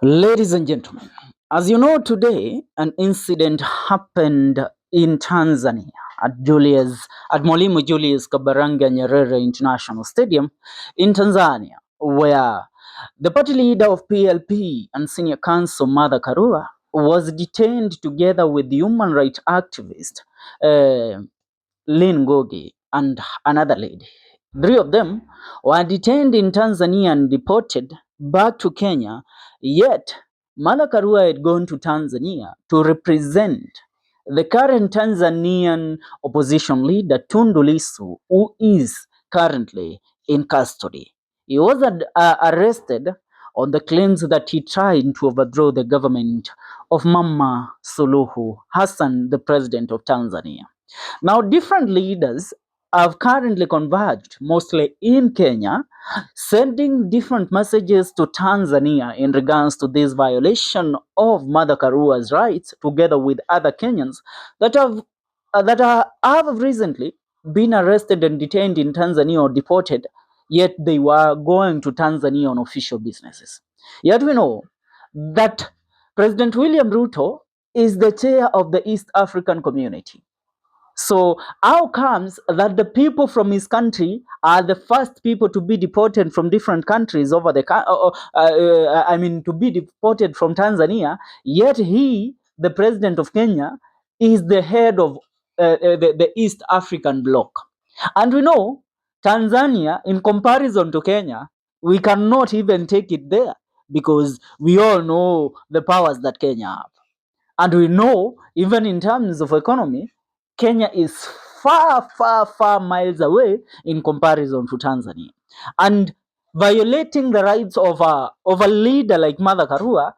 Ladies and gentlemen, as you know, today an incident happened in Tanzania at Mwalimu Julius Kabaranga Nyerere International Stadium in Tanzania, where the party leader of PLP and senior counsel Martha Karua was detained together with human rights activist Lynn Ngogi and another lady. Three of them were detained in Tanzania and deported back to Kenya, yet Martha Karua had gone to Tanzania to represent the current Tanzanian opposition leader Tundu Lissu, who is currently in custody. He was arrested on the claims that he tried to overthrow the government of Mama Suluhu Hassan, the president of Tanzania. Now, different leaders have currently converged, mostly in Kenya, sending different messages to Tanzania in regards to this violation of Martha Karua's rights, together with other Kenyans that have recently been arrested and detained in Tanzania or deported, yet they were going to Tanzania on official businesses. Yet we know that President William Ruto is the chair of the East African Community. So how comes that the people from his country are the first people to be deported from different countries over the to be deported from Tanzania, yet he, the president of Kenya, is the head of the East African bloc. And we know Tanzania, in comparison to Kenya, we cannot even take it there because we all know the powers that Kenya have. And we know, even in terms of economy, Kenya is far, far, far miles away in comparison to Tanzania. And violating the rights of a leader like Martha Karua,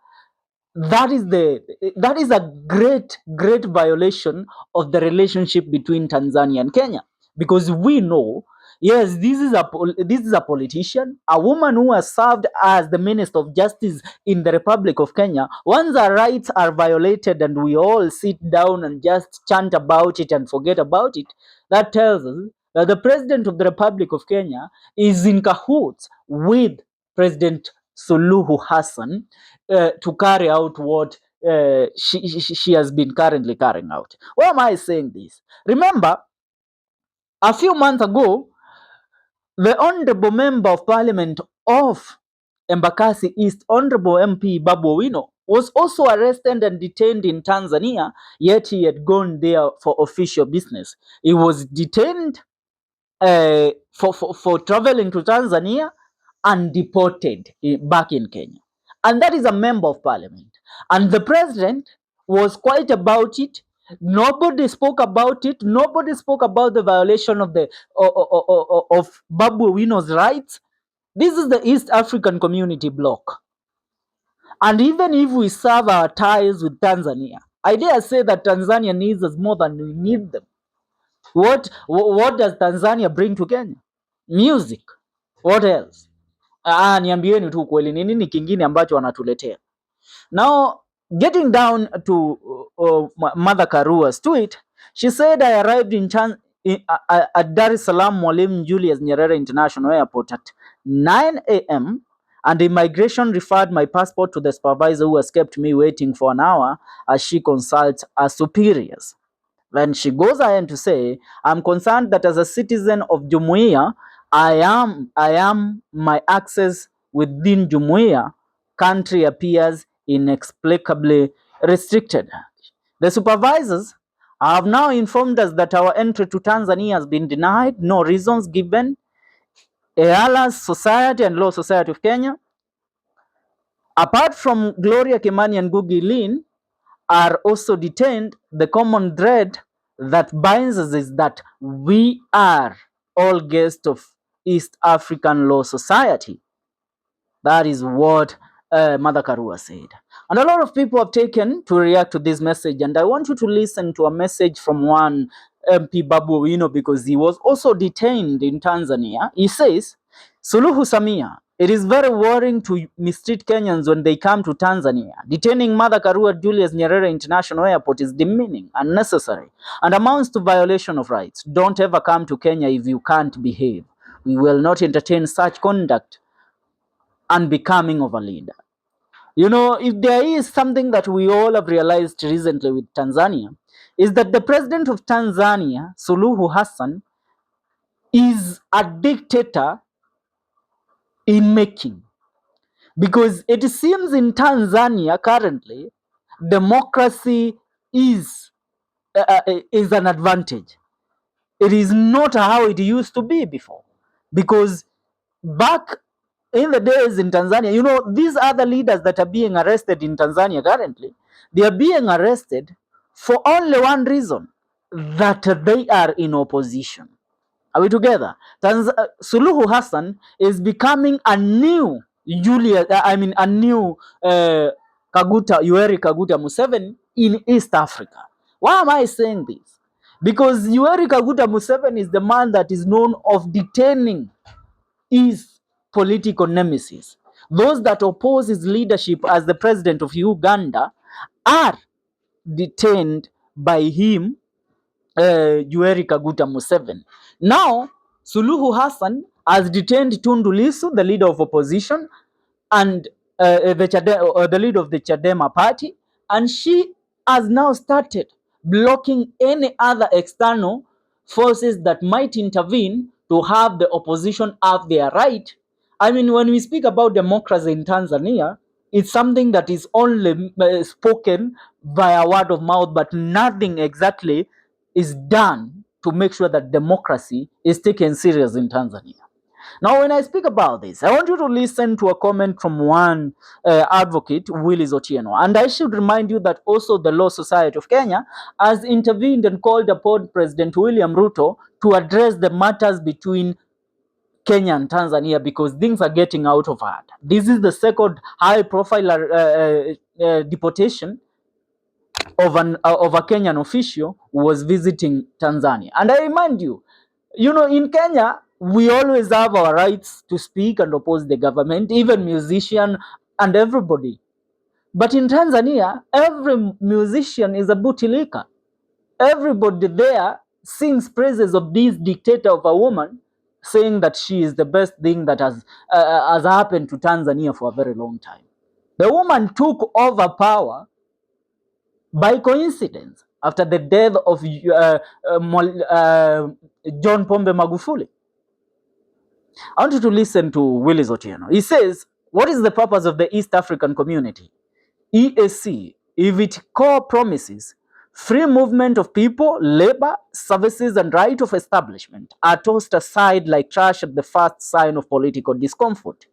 that is a great violation of the relationship between Tanzania and Kenya, because we know, yes, this is a politician, a woman who has served as the Minister of Justice in the Republic of Kenya. Once our rights are violated and we all sit down and just chant about it and forget about it, that tells us that the President of the Republic of Kenya is in cahoots with President Suluhu Hassan to carry out what she has been currently carrying out. Why am I saying this? Remember, a few months ago, the Honorable Member of Parliament of Embakasi East, Honorable MP Babu Owino, was also arrested and detained in Tanzania, yet he had gone there for official business. He was detained for traveling to Tanzania and deported back in Kenya. And that is a member of parliament. And the president was quiet about it. Nobody spoke about it. Nobody spoke about the violation of of Babu Owino's rights. This is the East African Community Bloc. And even if we serve our ties with Tanzania, I dare say that Tanzania needs us more than we need them. What does Tanzania bring to Kenya? Music. What else? Niambieni tu kweli, ni nini kingine ambacho wanatuletea? Now, getting down to Martha Karua's tweet, she said, I arrived at Dar es Salaam Mwalimu Julius Nyerere International Airport at 9 a.m. and immigration referred my passport to the supervisor, who has kept me waiting for an hour as she consults her superiors. Then she goes ahead to say, I'm concerned that as a citizen of Jumuiya, I am my access within Jumuiya country appears inexplicably restricted. The supervisors have now informed us that our entry to Tanzania has been denied, no reasons given. EALA's Society and Law Society of Kenya, apart from Gloria Kimani and Ngugi Lin, are also detained. The common thread that binds us is that we are all guests of East African Law Society. That is what Martha Karua said. And a lot of people have taken to react to this message, and I want you to listen to a message from one MP Babu Owino, because he was also detained in Tanzania. He says, Suluhu Samia, it is very worrying to mistreat Kenyans when they come to Tanzania. Detaining Martha Karua Julius Nyerere International Airport is demeaning, unnecessary, and amounts to violation of rights. Don't ever come to Kenya if you can't behave. We will not entertain such conduct unbecoming of a leader. You know, if there is something that we all have realized recently with Tanzania, is that the president of Tanzania, Suluhu Hassan, is a dictator in making. Because it seems in Tanzania currently, democracy is an advantage. It is not how it used to be before. Because back in the days in Tanzania, you know, these other leaders that are being arrested in Tanzania currently, they are being arrested for only one reason, that they are in opposition. Are we together? Suluhu Hassan is becoming a new a new Yoweri Kaguta Museveni in East Africa. Why am I saying this? Because Yoweri Kaguta Museveni is the man that is known of detaining his political nemesis. Those that oppose his leadership as the president of Uganda are detained by him, Yoweri Kaguta Museveni. Now, Suluhu Hassan has detained Tundu Lissu, the leader of opposition, and the leader of the Chadema party, and she has now started blocking any other external forces that might intervene to have the opposition have their right. I mean, when we speak about democracy in Tanzania, it's something that is only spoken via word of mouth, but nothing exactly is done to make sure that democracy is taken serious in Tanzania. Now, when I speak about this, I want you to listen to a comment from one advocate, Willis Otieno. And I should remind you that also the Law Society of Kenya has intervened and called upon President William Ruto to address the matters between Kenya and Tanzania, because things are getting out of hand. This is the second high-profile deportation of a Kenyan official who was visiting Tanzania. And I remind you, you know, in Kenya, we always have our rights to speak and oppose the government, even musician and everybody. But in Tanzania, every musician is a butilika. Everybody there sings praises of this dictator of a woman, saying that she is the best thing that has happened to Tanzania for a very long time. The woman took over power by coincidence after the death of John Pombe Magufuli. I want you to listen to Willis Otieno. He says, what is the purpose of the East African Community? EAC, if it core promises free movement of people, labor, services, and right of establishment are tossed aside like trash at the first sign of political discomfort.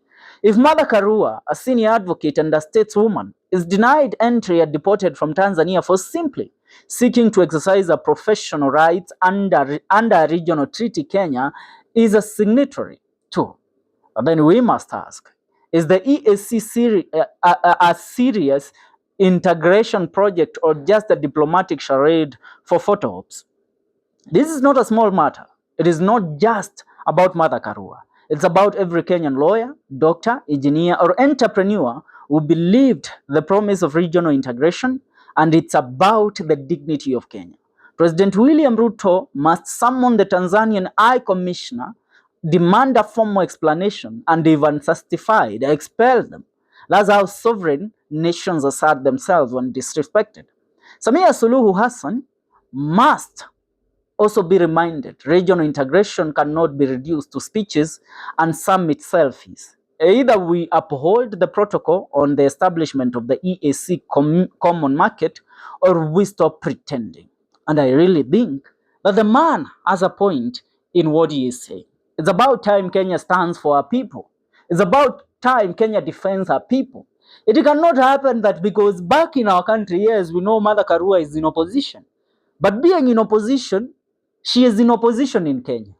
If Mother Karua, a senior advocate and a stateswoman, is denied entry and deported from Tanzania for simply seeking to exercise her professional rights under a regional treaty Kenya is a signatory to, then we must ask, is the EAC a serious integration project or just a diplomatic charade for photo ops? This is not a small matter. It is not just about Mother Karua. It's about every Kenyan lawyer, doctor, engineer, or entrepreneur who believed the promise of regional integration, and it's about the dignity of Kenya. President William Ruto must summon the Tanzanian High Commissioner, demand a formal explanation, and if unjustified, expel them. That's how sovereign nations assert themselves when disrespected. Samia Suluhu Hassan must also be reminded regional integration cannot be reduced to speeches and summit selfies. Either we uphold the protocol on the establishment of the EAC common market, or we stop pretending. And I really think that the man has a point in what he is saying. It's about time Kenya stands for our people. It's about time Kenya defends our people. It cannot happen that because back in our country, yes, we know Mother Karua is in opposition. But being in opposition, she is in opposition in Kenya.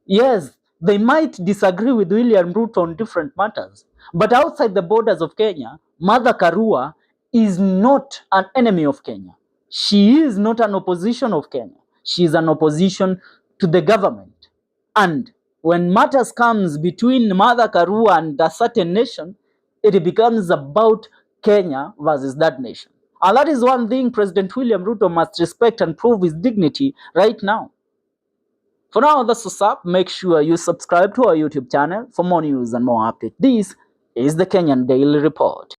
Yes, they might disagree with William Ruto on different matters, but outside the borders of Kenya, Mother Karua is not an enemy of Kenya. She is not an opposition of Kenya. She is an opposition to the government. And when matters comes between Mother Karua and a certain nation, it becomes about Kenya versus that nation. And that is one thing President William Ruto must respect and prove his dignity right now. For now, that's what's up. Make sure you subscribe to our YouTube channel for more news and more updates. This is the Kenyan Daily Report.